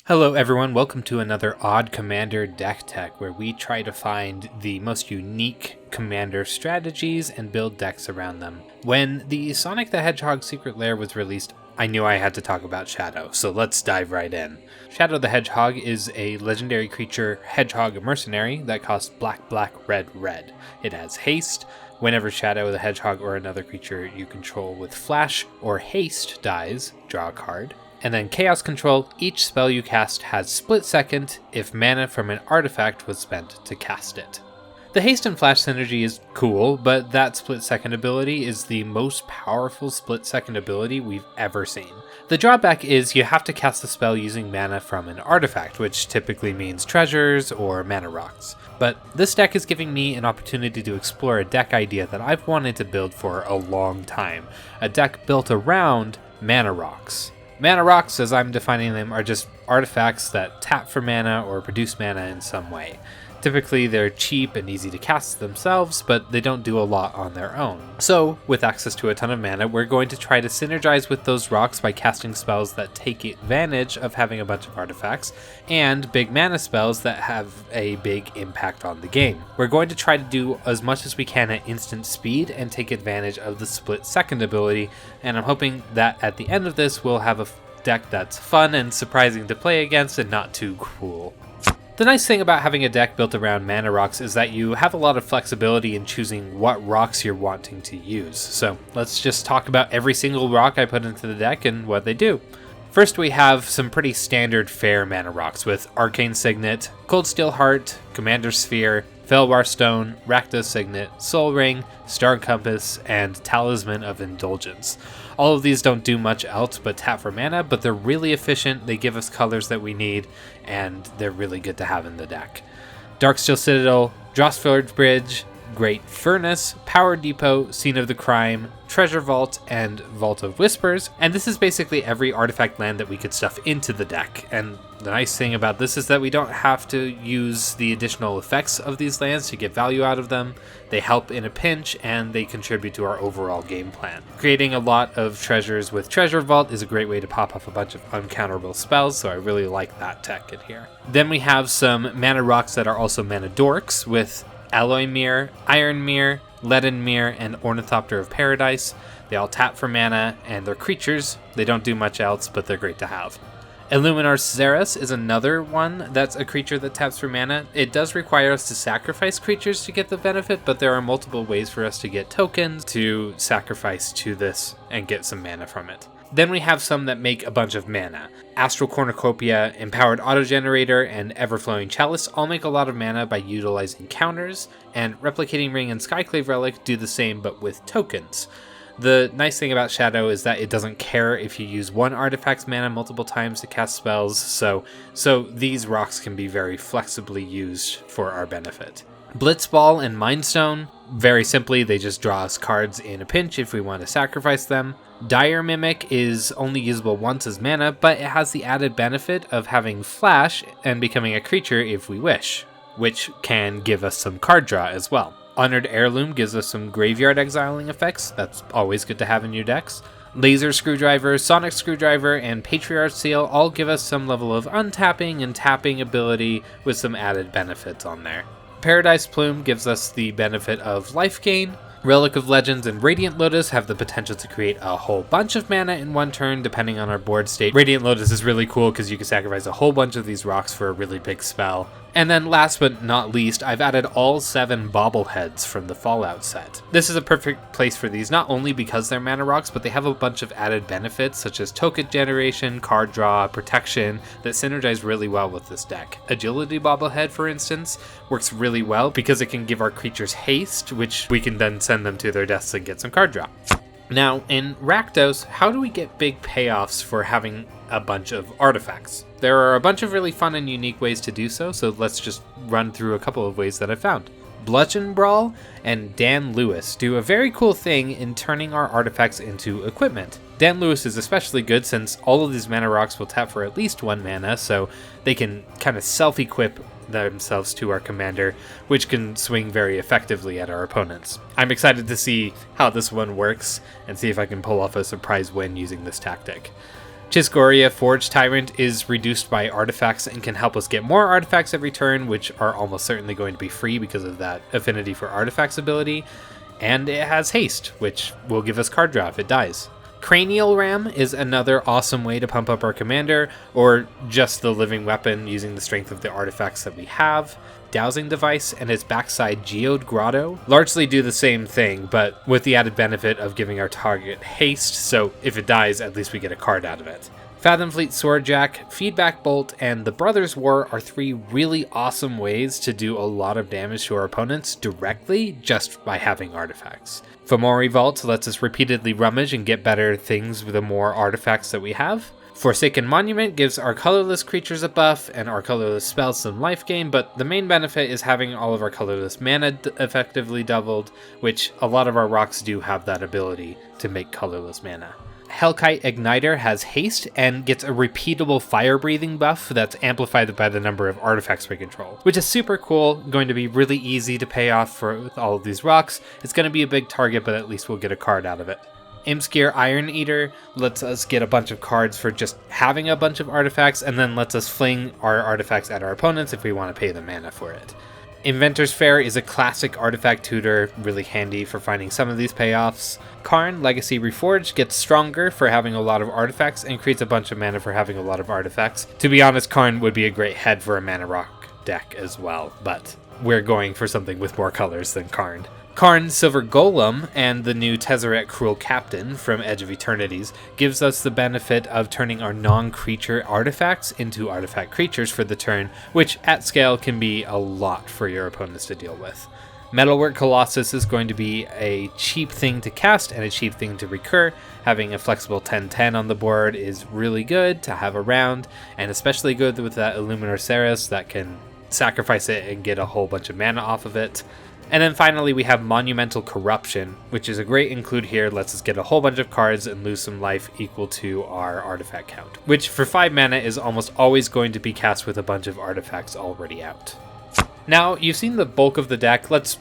Hello everyone, welcome to another Odd Commander Deck Tech, where we try to find the most unique commander strategies and build decks around them. When the Sonic the Hedgehog Secret Lair was released, I knew I had to talk about Shadow, so let's dive right in. Shadow the Hedgehog is a legendary creature hedgehog mercenary that costs black, black, red, red. It has haste. Whenever Shadow the Hedgehog or another creature you control with flash or haste dies, draw a card. And then Chaos Control, each spell you cast has split second if mana from an artifact was spent to cast it. The haste and flash synergy is cool, but that split second ability is the most powerful split second ability we've ever seen. The drawback is you have to cast the spell using mana from an artifact, which typically means treasures or mana rocks. But this deck is giving me an opportunity to explore a deck idea that I've wanted to build for a long time. A deck built around mana rocks. Mana rocks, as I'm defining them, are just artifacts that tap for mana or produce mana in some way. Typically, they're cheap and easy to cast themselves, but they don't do a lot on their own. So, with access to a ton of mana, we're going to try to synergize with those rocks by casting spells that take advantage of having a bunch of artifacts, and big mana spells that have a big impact on the game. We're going to try to do as much as we can at instant speed and take advantage of the split second ability, and I'm hoping that at the end of this we'll have a deck that's fun and surprising to play against and not too cruel. The nice thing about having a deck built around mana rocks is that you have a lot of flexibility in choosing what rocks you're wanting to use. So let's just talk about every single rock I put into the deck and what they do. First, we have some pretty standard fair mana rocks with Arcane Signet, Cold Steel Heart, Commander Sphere, Felwar Stone, Rakdos Signet, Soul Ring, Star Compass, and Talisman of Indulgence. All of these don't do much else but tap for mana, but they're really efficient, they give us colors that we need, and they're really good to have in the deck. Darksteel Citadel, Drossfjord Bridge, Great Furnace, Power Depot, Scene of the Crime, Treasure Vault, and Vault of Whispers, and this is basically every artifact land that we could stuff into the deck. And the nice thing about this is that we don't have to use the additional effects of these lands to get value out of them. They help in a pinch, and they contribute to our overall game plan. Creating a lot of treasures with Treasure Vault is a great way to pop up a bunch of uncounterable spells, so I really like that tech in here. Then we have some mana rocks that are also mana dorks with Alloy Mirror, Iron Mirror, Leaden Mirror, and Ornithopter of Paradise. They all tap for mana, and they're creatures. They don't do much else, but they're great to have. Illuminar Xeris is another one that's a creature that taps for mana. It does require us to sacrifice creatures to get the benefit, but there are multiple ways for us to get tokens to sacrifice to this and get some mana from it. Then we have some that make a bunch of mana. Astral Cornucopia, Empowered Autogenerator, and Everflowing Chalice all make a lot of mana by utilizing counters, and Replicating Ring and Skyclave Relic do the same but with tokens. The nice thing about Shadow is that it doesn't care if you use one artifact's mana multiple times to cast spells, so these rocks can be very flexibly used for our benefit. Blitzball and Mindstone, very simply, they just draw us cards in a pinch if we want to sacrifice them. Dire Mimic is only usable once as mana, but it has the added benefit of having flash and becoming a creature if we wish, which can give us some card draw as well. Honored Heirloom gives us some graveyard exiling effects, that's always good to have in your decks. Laser Screwdriver, Sonic Screwdriver, and Patriarch Seal all give us some level of untapping and tapping ability with some added benefits on there. Paradise Plume gives us the benefit of life gain. Relic of Legends and Radiant Lotus have the potential to create a whole bunch of mana in one turn depending on our board state. Radiant Lotus is really cool because you can sacrifice a whole bunch of these rocks for a really big spell. And then last but not least, I've added all 7 bobbleheads from the Fallout set. This is a perfect place for these, not only because they're mana rocks, but they have a bunch of added benefits such as token generation, card draw, protection that synergize really well with this deck. Agility bobblehead, for instance, works really well because it can give our creatures haste, which we can then send them to their deaths and get some card draw. Now, in Rakdos, how do we get big payoffs for having a bunch of artifacts? There are a bunch of really fun and unique ways to do so let's just run through a couple of ways that I found. Bludgeon Brawl and Dan Lewis do a very cool thing in turning our artifacts into equipment. Dan Lewis is especially good since all of these mana rocks will tap for at least 1 mana, so they can kind of self-equip themselves to our commander, which can swing very effectively at our opponents. I'm excited to see how this one works and see if I can pull off a surprise win using this tactic. Chisgoria Forge Tyrant is reduced by artifacts and can help us get more artifacts every turn, which are almost certainly going to be free because of that affinity for artifacts ability. And it has haste, which will give us card draw if it dies. Cranial Ram is another awesome way to pump up our commander, or just the living weapon using the strength of the artifacts that we have. Dowsing Device and its backside Geode Grotto largely do the same thing, but with the added benefit of giving our target haste, so if it dies, at least we get a card out of it. Fathomfleet Swordjack, Feedback Bolt, and the Brothers War are 3 really awesome ways to do a lot of damage to our opponents directly just by having artifacts. Fomori Vault lets us repeatedly rummage and get better things with the more artifacts that we have. Forsaken Monument gives our colorless creatures a buff and our colorless spells some life gain, but the main benefit is having all of our colorless mana effectively doubled, which a lot of our rocks do have that ability to make colorless mana. Hellkite Igniter has haste and gets a repeatable fire breathing buff that's amplified by the number of artifacts we control, which is super cool, going to be really easy to pay off for all of these rocks. It's going to be a big target, but at least we'll get a card out of it. Imskir Iron Eater lets us get a bunch of cards for just having a bunch of artifacts, and then lets us fling our artifacts at our opponents if we want to pay the mana for it. Inventor's Fair is a classic artifact tutor, really handy for finding some of these payoffs. Karn, Legacy Reforged, gets stronger for having a lot of artifacts and creates a bunch of mana for having a lot of artifacts. To be honest, Karn would be a great head for a mana rock deck as well, but we're going for something with more colors than Karn. Karn, Silver Golem, and the new Tezzeret Cruel Captain from Edge of Eternities gives us the benefit of turning our non-creature artifacts into artifact creatures for the turn, which at scale can be a lot for your opponents to deal with. Metalwork Colossus is going to be a cheap thing to cast and a cheap thing to recur. Having a flexible 10/10 on the board is really good to have around, and especially good with that Illuminor Ceres that can sacrifice it and get a whole bunch of mana off of it. And then finally we have Monumental Corruption, which is a great include here, lets us get a whole bunch of cards and lose some life equal to our artifact count, which for 5 mana is almost always going to be cast with a bunch of artifacts already out. Now, you've seen the bulk of the deck, let's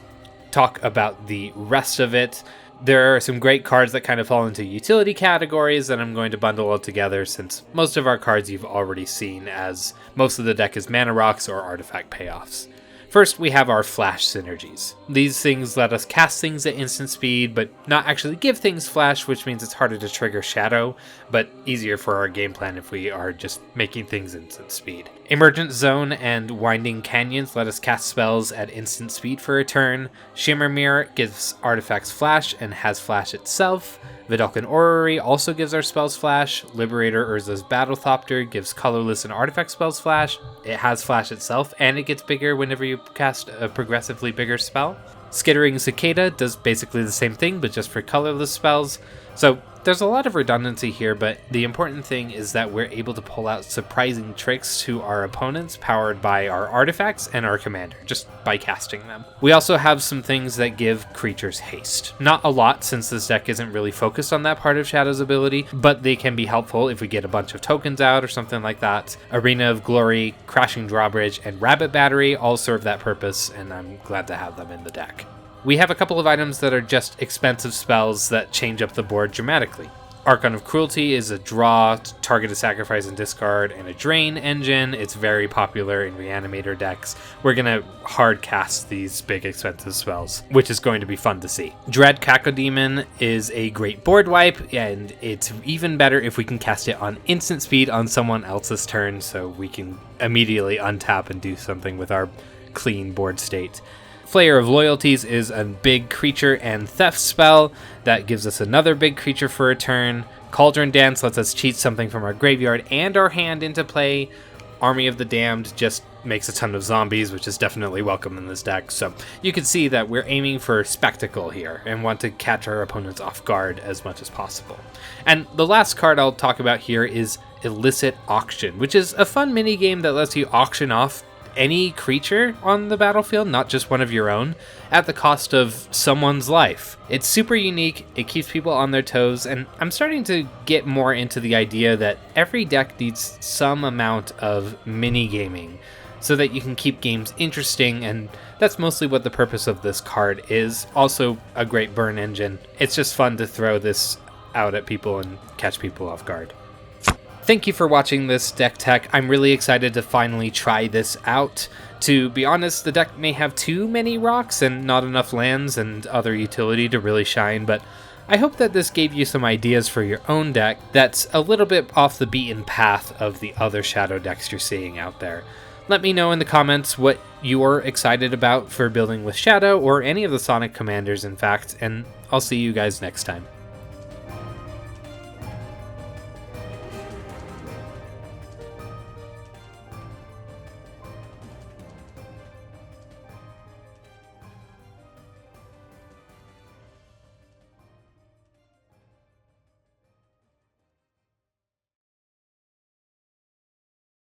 talk about the rest of it. There are some great cards that kind of fall into utility categories that I'm going to bundle all together, since most of our cards you've already seen, as most of the deck is mana rocks or artifact payoffs. First, we have our flash synergies. These things let us cast things at instant speed, but not actually give things flash, which means it's harder to trigger shadow, but easier for our game plan if we are just making things instant speed. Emergent Zone and Winding Canyons let us cast spells at instant speed for a turn. Shimmer Mirror gives artifacts flash and has flash itself. Vidalcan Orrery also gives our spells flash. Liberator Urza's Battlethopter gives colorless and artifact spells flash. It has flash itself, and it gets bigger whenever you cast a progressively bigger spell. Skittering Cicada does basically the same thing, but just for colorless spells. So there's a lot of redundancy here, but the important thing is that we're able to pull out surprising tricks to our opponents powered by our artifacts and our commander, just by casting them. We also have some things that give creatures haste. Not a lot, since this deck isn't really focused on that part of Shadow's ability, but they can be helpful if we get a bunch of tokens out or something like that. Arena of Glory, Crashing Drawbridge, and Rabbit Battery all serve that purpose, and I'm glad to have them in the deck. We have a couple of items that are just expensive spells that change up the board dramatically. Archon of Cruelty is a draw, target a sacrifice and discard, and a drain engine. It's very popular in Reanimator decks. We're going to hard cast these big expensive spells, which is going to be fun to see. Dread Cacodemon is a great board wipe, and it's even better if we can cast it on instant speed on someone else's turn, so we can immediately untap and do something with our clean board state. Flayer of Loyalties is a big creature and theft spell that gives us another big creature for a turn. Cauldron Dance lets us cheat something from our graveyard and our hand into play. Army of the Damned just makes a ton of zombies, which is definitely welcome in this deck. So you can see that we're aiming for spectacle here and want to catch our opponents off guard as much as possible. And the last card I'll talk about here is Illicit Auction, which is a fun mini game that lets you auction off any creature on the battlefield, not just one of your own, at the cost of someone's life. It's super unique, it keeps people on their toes, and I'm starting to get more into the idea that every deck needs some amount of mini-gaming so that you can keep games interesting, and that's mostly what the purpose of this card is. Also a great burn engine. It's just fun to throw this out at people and catch people off guard. Thank you for watching this deck tech. I'm really excited to finally try this out. To be honest, the deck may have too many rocks and not enough lands and other utility to really shine, but I hope that this gave you some ideas for your own deck that's a little bit off the beaten path of the other Shadow decks you're seeing out there. Let me know in the comments what you're excited about for building with Shadow, or any of the Sonic commanders in fact, and I'll see you guys next time.